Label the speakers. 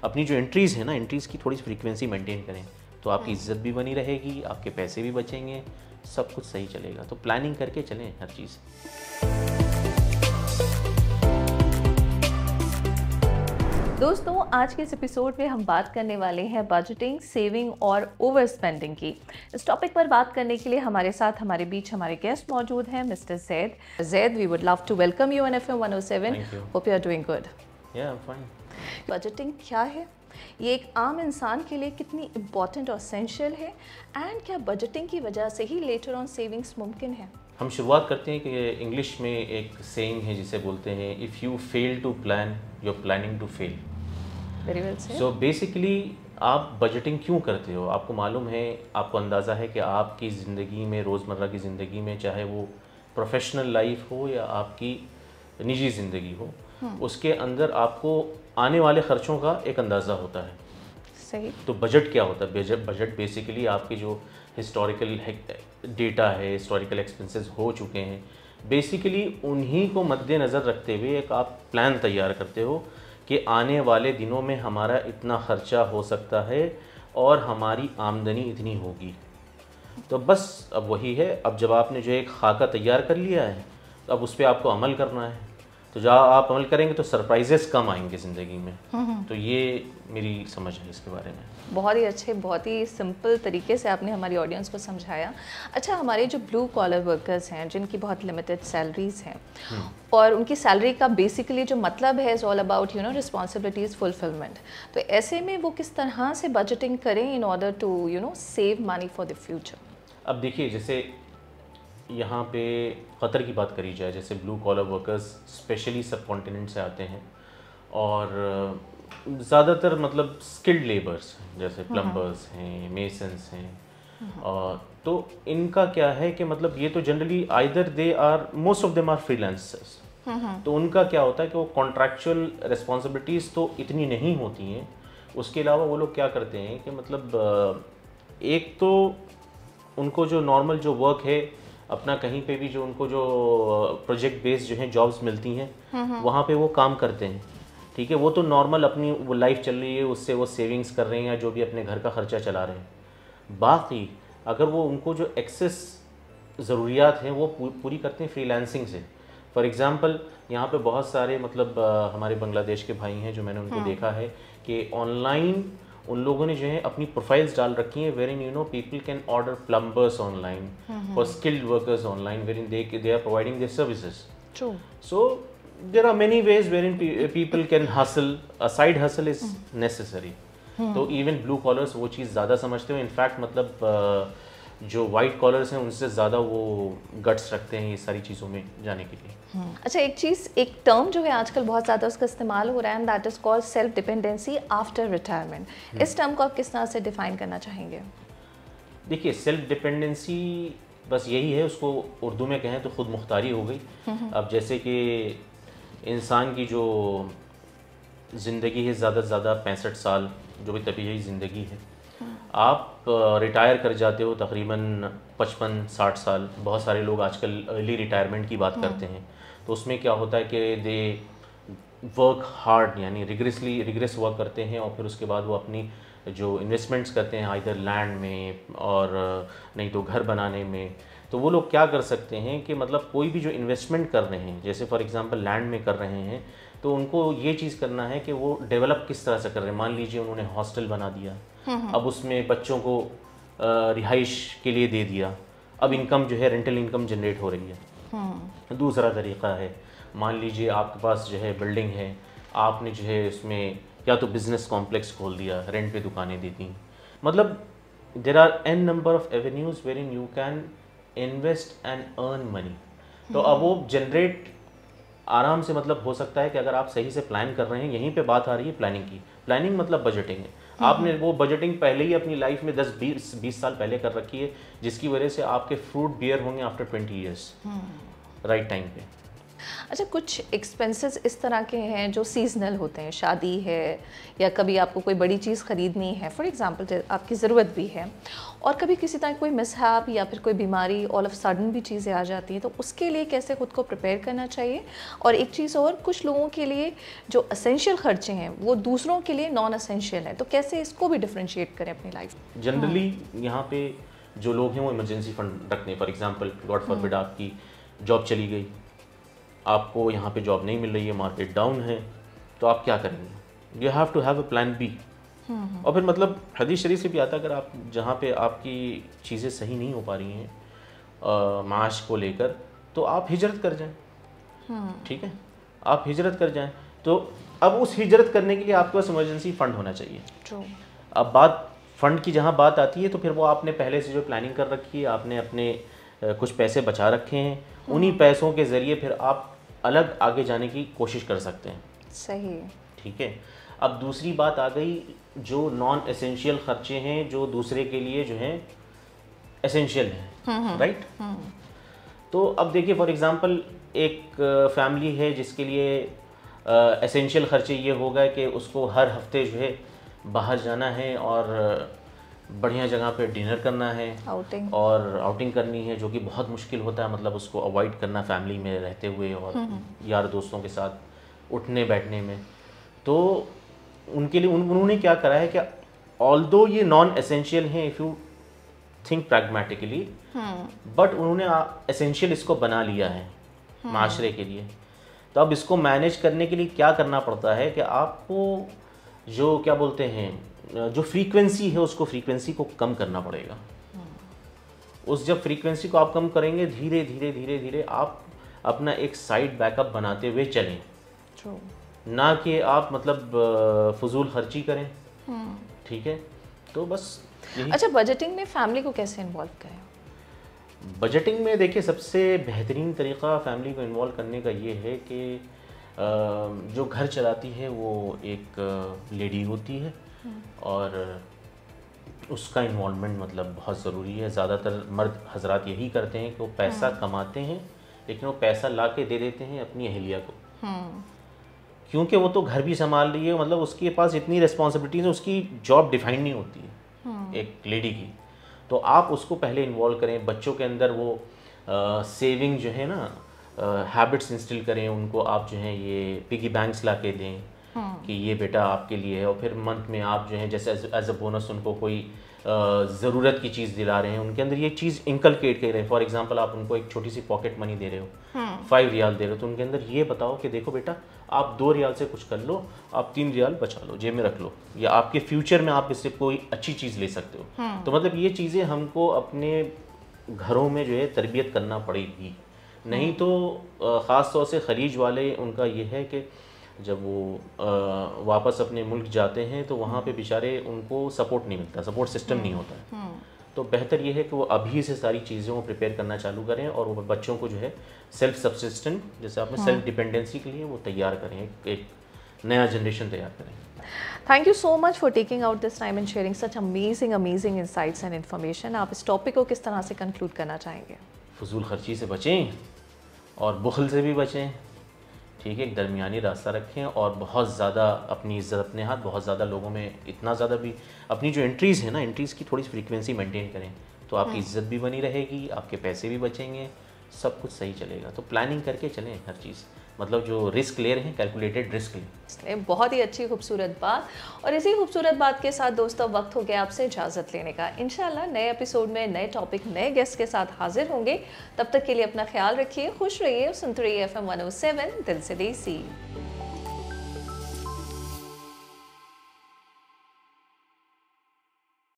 Speaker 1: अपनी जो एंट्रीज़ है ना, एंट्रीज़ की थोड़ी सी फ्रीक्वेंसी मेंटेन करें तो आपकी इज्जत भी बनी रहेगी, आपके पैसे भी बचेंगे, सब कुछ सही चलेगा। तो प्लानिंग करके चलें हर चीज़।
Speaker 2: दोस्तों, आज के इस एपिसोड में हम बात करने वाले हैं बजटिंग, सेविंग और ओवर स्पेंडिंग की। इस टॉपिक पर बात करने के लिए हमारे साथ हमारे बीच हमारे गेस्ट मौजूद हैं, mister Zaid. Zaid, we would love to welcome you on FM 107। Hope you are doing good.
Speaker 1: Yeah, I am fine.
Speaker 2: Budgeting क्या है, ये एक आम इंसान के लिए कितनी इम्पॉर्टेंट और एसेंशियल है, एंड क्या बजटिंग की वजह से ही लेटर ऑन सेविंग्स मुमकिन है?
Speaker 1: हम शुरुआत करते हैं कि इंग्लिश में एक सेइंग है जिसे बोलते हैं, if you fail to plan you are planning to fail.
Speaker 2: Very well said.
Speaker 1: So basically आप बजटिंग क्यों करते हो? आपको मालूम है, आपको अंदाज़ा है कि आपकी ज़िंदगी में, रोज़मर्रा की ज़िंदगी में, चाहे वो प्रोफेशनल लाइफ हो या आपकी निजी ज़िंदगी हो, उसके अंदर आपको आने वाले ख़र्चों का एक अंदाज़ा होता है।
Speaker 2: सही।
Speaker 1: तो बजट क्या होता है? बजट बेसिकली आपकी जो हिस्टोरिकल डेटा है, हिस्टोरिकल एक्सपेंसेस हो चुके हैं, बेसिकली उन्हीं को मद्देनज़र रखते हुए एक आप प्लान तैयार करते हो कि आने वाले दिनों में हमारा इतना ख़र्चा हो सकता है और हमारी आमदनी इतनी होगी। तो बस अब वही है, अब जब आपने जो एक खाका तैयार कर लिया है, तो अब उस पर आपको अमल करना है। तो जहाँ आप अमल करेंगे तो सरप्राइजेस कम आएंगे ज़िंदगी में। तो ये मेरी समझ है इसके बारे में।
Speaker 2: बहुत ही अच्छे, बहुत ही सिंपल तरीके से आपने हमारी ऑडियंस को समझाया। अच्छा, हमारे जो ब्लू कॉलर वर्कर्स हैं, जिनकी बहुत लिमिटेड सैलरीज हैं, और उनकी सैलरी का बेसिकली जो मतलब है is all about responsibilities fulfilment. तो ऐसे में वो किस तरह से बजटिंग करें in order to save money for the future? अब
Speaker 1: देखिए, जैसे यहाँ पे क़तर की बात करी जाए, जैसे ब्लू कॉलर वर्कर्स स्पेशली सब कॉन्टिनेंट से आते हैं और ज़्यादातर मतलब स्किल्ड लेबर्स हैं, जैसे प्लम्बर्स हैं, मेसन्स हैं, और तो इनका क्या है कि मतलब ये तो generally either they are, most of them are freelancers. तो उनका क्या होता है कि वो कॉन्ट्रैक्चुअल रिस्पॉन्सिबिलिटीज़ तो इतनी नहीं होती हैं। उसके अलावा वो लोग क्या करते हैं कि मतलब एक तो उनको जो नॉर्मल जो वर्क है अपना, कहीं पे भी जो उनको जो प्रोजेक्ट बेस्ड जो हैं जॉब्स मिलती हैं, वहाँ पे वो काम करते हैं, ठीक है। वो तो नॉर्मल अपनी वो लाइफ चल रही है, उससे वो सेविंग्स कर रहे हैं या जो भी अपने घर का ख़र्चा चला रहे हैं। बाकी अगर वो उनको जो एक्सेस ज़रूरियात हैं वो पूरी करते हैं फ्रीलांसिंग से। फॉर एग्ज़ाम्पल, यहाँ पे बहुत सारे मतलब हमारे बांग्लादेश के भाई हैं जो मैंने उनको देखा है कि ऑनलाइन उन लोगों ने जो है अपनी प्रोफाइल्स डाल रखी हैं, wherein people can order plumbers online, for skilled workers online, wherein they are providing their services.
Speaker 2: True.
Speaker 1: So there are many ways wherein people can hustle, a side hustle is necessary. तो even blue collars वो चीज़ ज़्यादा समझते हो। In fact मतलब जो white callers हैं उनसे ज़्यादा वो गट्स रखते हैं ये सारी चीज़ों में जाने के लिए।
Speaker 2: अच्छा, एक चीज़, एक टर्म जो है आजकल बहुत ज़्यादा उसका इस्तेमाल हो रहा है, and that is called self dependency after retirement. इस टर्म को आप किस तरह से डिफाइन करना चाहेंगे?
Speaker 1: देखिए, सेल्फ डिपेंडेंसी बस यही है, उसको उर्दू में कहें तो खुद मुख्तारी हो गई। अब जैसे कि इंसान की जो ज़िंदगी है ज़्यादा से ज़्यादा 65 साल, जो भी तबीयी ज़िंदगी है, आप रिटायर कर जाते हो तकरीबन 55-60 साल। बहुत सारे लोग आजकल अर्ली रिटायरमेंट की बात करते हैं। तो उसमें क्या होता है कि दे वर्क हार्ड, यानी रिग्रेस वर्क करते हैं, और फिर उसके बाद वो अपनी जो इन्वेस्टमेंट्स करते हैं आइदर लैंड में और नहीं तो घर बनाने में। तो वो लोग क्या कर सकते हैं कि मतलब कोई भी जो इन्वेस्टमेंट कर रहे हैं, जैसे फॉर एग्जांपल लैंड में कर रहे हैं, तो उनको ये चीज़ करना है कि वो डेवलप किस तरह से कर रहे हैं। मान लीजिए उन्होंने हॉस्टल बना दिया, अब उसमें बच्चों को रिहाइश के लिए दे दिया, अब इनकम जो है रेंटल इनकम जनरेट हो रही है। दूसरा तरीक़ा है, मान लीजिए आपके पास जो है बिल्डिंग है, आपने जो है उसमें या तो बिज़नेस कॉम्प्लेक्स खोल दिया, रेंट पे दुकानें दी थी। मतलब there are an number of avenues wherein you can invest and earn money. तो अब वो जनरेट आराम से मतलब हो सकता है कि अगर आप सही से प्लान कर रहे हैं। यहीं पे बात आ रही है प्लानिंग की। प्लानिंग मतलब बजटिंग है। आपने वो बजटिंग पहले ही अपनी लाइफ में 10-20 साल पहले कर रखी है, जिसकी वजह से आपके फ्रूट बियर होंगे आफ्टर 20 ईयर्स, राइट टाइम पे।
Speaker 2: अच्छा, कुछ एक्सपेंसेस इस तरह के हैं जो सीजनल होते हैं, शादी है या कभी आपको कोई बड़ी चीज़ ख़रीदनी है, फॉर एग्जांपल आपकी ज़रूरत भी है, और कभी किसी तरह कोई मिसहैप या फिर कोई बीमारी ऑल ऑफ सडन भी चीज़ें आ जाती हैं, तो उसके लिए कैसे ख़ुद को प्रिपेयर करना चाहिए? और एक चीज़ और, कुछ लोगों के लिए जो असेंशियल खर्चे हैं वो दूसरों के लिए नॉन असेंशियल है, तो कैसे इसको भी डिफ्रेंशिएट करें अपनी लाइफ?
Speaker 1: जनरली यहाँ पे जो लोग हैं वो इमरजेंसी फंड रखते हैं। फॉर एग्जांपल गॉड फॉरबिड आपकी जॉब चली गई, आपको यहाँ पे जॉब नहीं मिल रही है, मार्केट डाउन है, तो आप क्या करेंगे? You have to have a plan B. और फिर मतलब हदीस शरीफ से भी आता है, अगर आप जहाँ पे आपकी चीज़ें सही नहीं हो पा रही हैं माश को लेकर, तो आप हिजरत कर जाएं। ठीक है, आप हिजरत कर जाएं। तो अब उस हिजरत करने के लिए आपके पास इमरजेंसी फ़ंड होना चाहिए। अब बात फ़ंड की जहाँ बात आती है, तो फिर वो आपने पहले से जो प्लानिंग कर रखी है, आपने अपने कुछ पैसे बचा रखे हैं, उन्हीं पैसों के ज़रिए फिर आप अलग आगे जाने की कोशिश कर सकते हैं।
Speaker 2: सही।
Speaker 1: ठीक है। अब दूसरी बात आ गई जो नॉन एसेंशियल खर्चे हैं, जो दूसरे के लिए जो हैं एसेंशियल हैं, राइट? तो अब देखिए, फॉर एग्जांपल एक फैमिली है जिसके लिए एसेंशियल खर्चे ये होगा कि उसको हर हफ्ते जो है बाहर जाना है और बढ़िया जगह पे डिनर करना है, और आउटिंग करनी है, जो कि बहुत मुश्किल होता है, मतलब उसको अवॉइड करना फैमिली में रहते हुए और यार दोस्तों के साथ उठने बैठने में। तो उनके लिए उन्होंने क्या करा है कि ऑल्दो ये नॉन एसेंशियल हैं if you think pragmatically, but उन्होंने एसेंशियल इसको बना लिया है माशरे के लिए। तो अब इसको मैनेज करने के लिए क्या करना पड़ता है कि आपको जो क्या बोलते हैं, जो फ्रीक्वेंसी है, उसको फ्रीक्वेंसी को कम करना पड़ेगा। उस जब फ्रीक्वेंसी को आप कम करेंगे, धीरे धीरे धीरे धीरे आप अपना एक साइड बैकअप बनाते हुए चलें। ना कि आप मतलब फजूल खर्ची करें। ठीक है, तो बस यही।
Speaker 2: अच्छा, बजटिंग में फैमिली को कैसे इन्वॉल्व करें?
Speaker 1: बजटिंग में देखिए, सबसे बेहतरीन तरीक़ा फैमिली को इन्वॉल्व करने का ये है कि जो घर चलाती है वो एक लेडी होती है, और उसका इन्वॉल्वमेंट मतलब बहुत ज़रूरी है। ज़्यादातर मर्द हजरात यही करते हैं कि वो पैसा कमाते हैं, लेकिन वो पैसा ला के दे देते हैं अपनी अहलिया को, क्योंकि वो तो घर भी संभाल रही है, मतलब उसके पास इतनी रिस्पॉन्सिबिलिटीज़ है, उसकी जॉब डिफाइंड नहीं होती है एक लेडी की। तो आप उसको पहले इन्वॉल्व करें, बच्चों के अंदर वो सेविंग जो है ना, हैबिट्स इंस्टिल करें उनको। आप जो है ये पिगी बैंक्स ला के दें कि ये बेटा आपके लिए है, और फिर मंथ में आप जो है जैसे एज अ बोनस उनको कोई ज़रूरत की चीज़ दिला रहे हैं, उनके अंदर ये चीज़ इंकलकेट कर रहे हैं। फॉर एग्जांपल आप उनको एक छोटी सी पॉकेट मनी दे रहे हो, 5 रियाल दे रहे हो, तो उनके अंदर ये बताओ कि देखो बेटा, आप 2 रियाल से कुछ कर लो, आप 3 रियाल बचा लो, जेब में रख लो, या आपके फ्यूचर में आप इससे कोई अच्छी चीज़ ले सकते हो। तो मतलब ये चीज़ें हमको अपने घरों में जो है तरबियत करना पड़ेगी। नहीं तो ख़ास तौर से खलीज वाले, उनका ये है कि जब वो वापस अपने मुल्क जाते हैं तो वहाँ पे बेचारे उनको सपोर्ट नहीं मिलता, सपोर्ट सिस्टम नहीं होता है। तो बेहतर ये है कि वो अभी से सारी चीज़ों को प्रिपेयर करना चालू करें, और वो बच्चों को जो है सेल्फ सब्सिस्टेंट, जैसे आपने सेल्फ डिपेंडेंसी के लिए वो तैयार करें, एक नया जनरेशन तैयार करें।
Speaker 2: Thank you so much for taking out this time and sharing such amazing insights and information. आप इस टॉपिक को किस तरह से कंक्लूड करना चाहेंगे?
Speaker 1: फजूल खर्ची से बचें और बुखल से भी बचें। ठीक है, एक दरमियानी रास्ता रखें, और बहुत ज़्यादा अपनी इज़्ज़त अपने हाथ, बहुत ज़्यादा लोगों में इतना ज़्यादा भी अपनी जो एंट्रीज़ है ना, एंट्रीज़ की थोड़ी सी फ्रीक्वेंसी मेंटेन करें, तो आपकी इज़्ज़त भी बनी रहेगी, आपके पैसे भी बचेंगे, सब कुछ सही चलेगा। तो प्लानिंग करके चलें हर चीज़, मतलब जो रिस्क ले रहे हैं कैलकुलेटेड रिस्क लें।
Speaker 2: बहुत ही अच्छी खूबसूरत बात, और इसी खूबसूरत बात के साथ दोस्तों वक्त हो गया आपसे इजाज़त लेने का। इंशाल्लाह नए एपिसोड में नए टॉपिक, नए गेस्ट के साथ हाजिर होंगे। तब तक के लिए अपना ख्याल रखिए, खुश रहिए, सुनते रहिए FM 107 दिल से देसी।